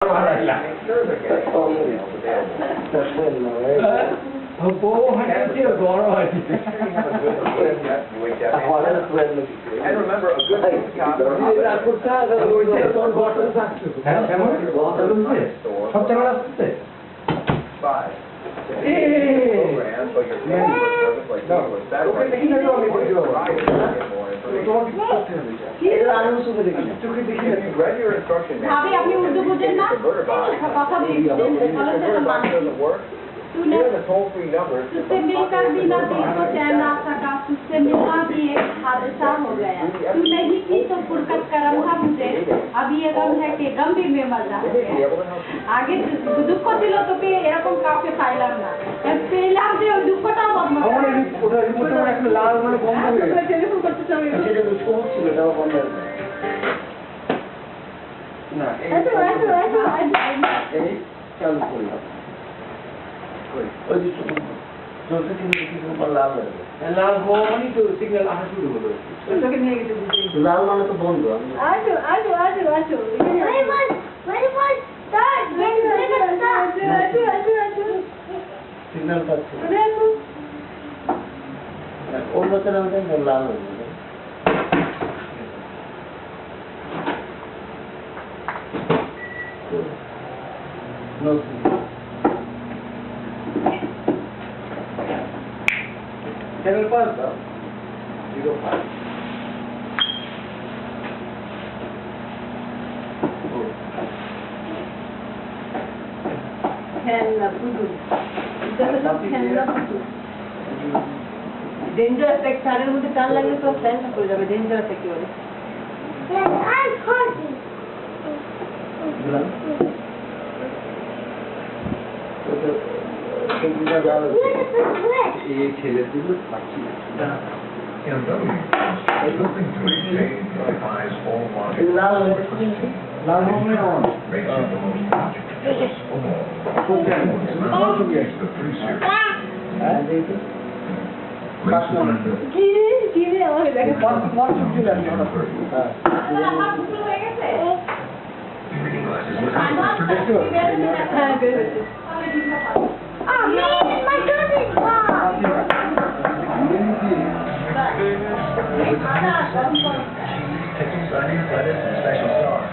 And remember, a good five. Programs, but your service like satellite. Read your instruction doesn't work. Here are the toll-free numbers. उससे मिलकर भी ना देखो चैन आ सका, उससे मिलना भी एक हादसा हो गया। तू नहीं की तो फुर्सत करम था मुझे, अब ये गम है कि गम भी में मजा है। आगे दुख को दिलो तो पे এরকম কাউকে পাইলাম না। পেলাম যে দুঃখটা বন্ধ। আমার ওটা রিমোটে একটা লাল মানে বন্ধ হয়ে গেছে। টেলিফোন করতে চাই। সেটা তো সহজ ছিল, এটাও বন্ধ হয়ে গেছে। না, এই চালু করলাম। ওই যে চলতে কিন্তু লাল হয়ে গেছে। লাল হওয়া মানেই তো সিগন্যাল আসা শুরু হলো। ওটাকে নিয়ে গেছে। লাল মানে তো বন্ধ। আসো। সিগন্যাল পাচ্ছে। অন্য চ্যানেলটা লাল হয়ে গেছে। Channel pass da 05. डेंजरस एक सारे मुझे कान लगे तो फैन हो जाए डेंजरस है क्यों ये खेले थे तो अच्छी लाल में ऑन गिरे और लगे बहुत चुकी लगी Special sauce,